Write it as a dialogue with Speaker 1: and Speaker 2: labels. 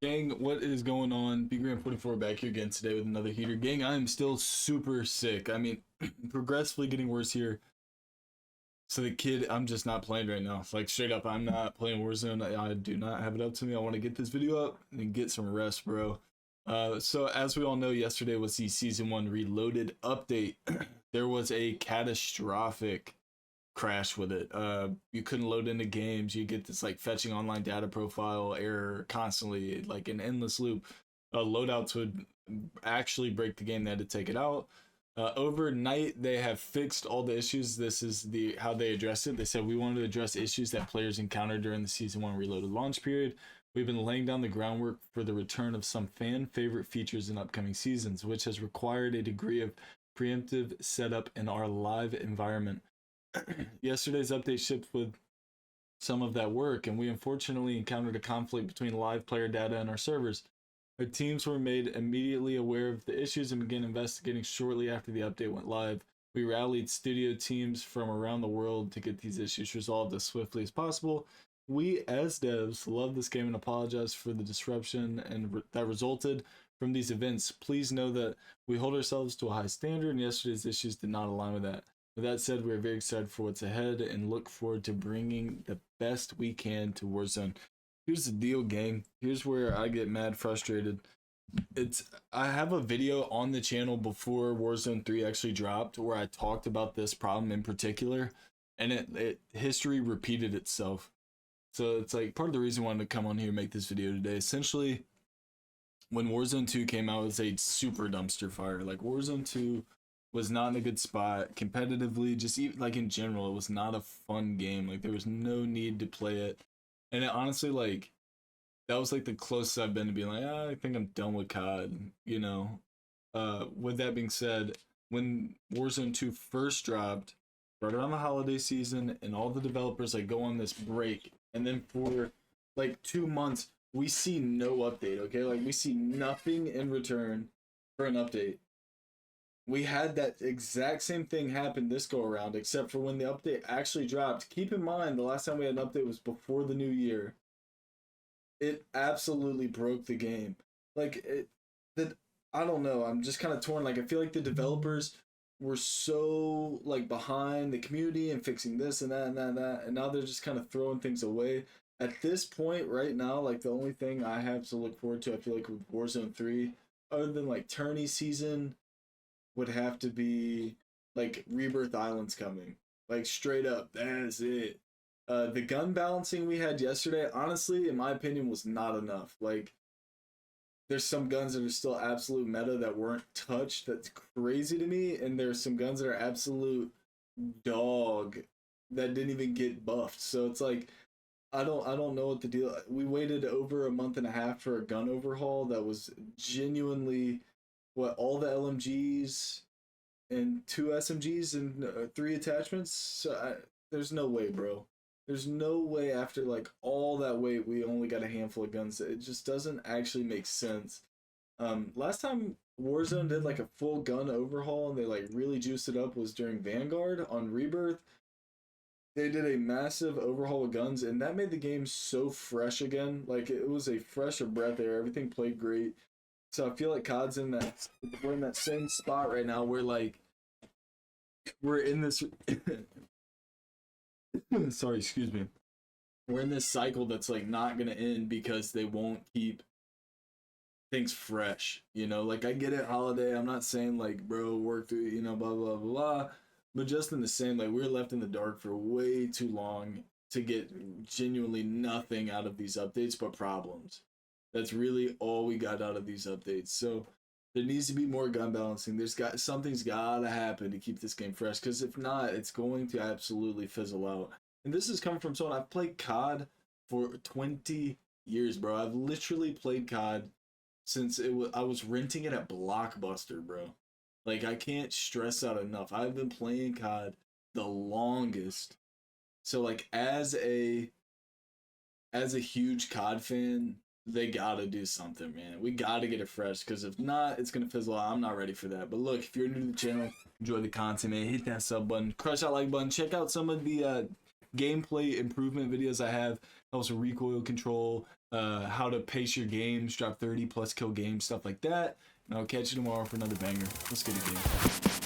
Speaker 1: Gang, what is going on? Big Grand 44 back here again today with another heater. Gang, I am still super sick. I mean, progressively getting worse here. So the kid, I'm just not playing right now. Like straight up, I'm not playing Warzone. I do not have it up to me. I want to get this video up and get some rest, bro. So as we all know, yesterday was the Season 1 Reloaded update. There was a catastrophic crash with it. You couldn't load into games. You get this like fetching online data profile error constantly, like an endless loop. Loadouts would actually break the game. They had to take it out. Overnight, they have fixed all the issues. This is how they addressed it. They said, we wanted to address issues that players encountered during the Season 1 Reloaded launch period. We've been laying down the groundwork for the return of some fan favorite features in upcoming seasons, which has required a degree of preemptive setup in our live environment. Yesterday's update shipped with some of that work, and we unfortunately encountered a conflict between live player data and our servers. Our teams were made immediately aware of the issues and began investigating shortly after the update went live. We rallied studio teams from around the world to get these issues resolved as swiftly as possible. We, as devs, love this game and apologize for the disruption that resulted from these events. Please know that we hold ourselves to a high standard, and yesterday's issues did not align with that. With that said, we are very excited for what's ahead and look forward to bringing the best we can to Warzone. Here's the deal, gang. Here's where I get mad frustrated. I have a video on the channel before Warzone 3 actually dropped where I talked about this problem in particular, and history repeated itself. So it's like part of the reason I wanted to come on here and make this video today. Essentially, when Warzone 2 came out, it was a super dumpster fire. Like Warzone 2 was not in a good spot competitively, just even like in general, it was not a fun game. Like there was no need to play it. And it honestly, like, that was like the closest I've been to being like, I think I'm done with COD, you know. With that being said, when Warzone 2 first dropped, right around the holiday season, and all the developers like go on this break, and then for like 2 months, we see no update, okay? Like we see nothing in return for an update. We had that exact same thing happen this go around, except for when the update actually dropped. Keep in mind, the last time we had an update was before the new year. It absolutely broke the game. Like, I don't know. I'm just kind of torn. Like, I feel like the developers were so, like, behind the community and fixing this and that and that and that. And now they're just kind of throwing things away. At this point, right now, like, the only thing I have to look forward to, I feel like, with Warzone 3, other than, like, tourney season, would have to be like Rebirth Island's coming. Like straight up, that's it. The gun balancing we had yesterday, honestly, in my opinion, was not enough. Like there's some guns that are still absolute meta that weren't touched. That's crazy to me. And there's some guns that are absolute dog that didn't even get buffed. So it's like I don't know what the deal. We waited over a month and a half for a gun overhaul that was genuinely all the LMGs and 2 SMGs and 3 attachments. So there's no way, bro. There's no way after like all that wait we only got a handful of guns. It just doesn't actually make sense. Last time Warzone did like a full gun overhaul and they like really juiced it up was during Vanguard on Rebirth. They did a massive overhaul of guns and that made the game so fresh again. Like it was a fresher breath there. Everything played great. So I feel like COD's we're in that same spot right now where like we're in this sorry, excuse me. We're in this cycle that's like not gonna end because they won't keep things fresh. You know, like I get it, holiday. I'm not saying like bro, work through, you know, blah blah blah blah. But just in the same, like we're left in the dark for way too long to get genuinely nothing out of these updates but problems. That's really all we got out of these updates. So there needs to be more gun balancing. Something's gotta happen to keep this game fresh. Because if not, it's going to absolutely fizzle out. And this is coming from someone I've played COD for 20 years, bro. I've literally played COD since I was renting it at Blockbuster, bro. Like I can't stress out enough. I've been playing COD the longest. So like as a huge COD fan, they gotta do something, man. We gotta get it fresh, because if not, it's gonna fizzle out. I'm not ready for that. But look, if you're new to the channel, enjoy the content, man, hit that sub button, crush that like button, check out some of the gameplay improvement videos I have, helps with recoil control, how to pace your games, drop 30+ kill games, stuff like that. And I'll catch you tomorrow for another banger. Let's get it, game.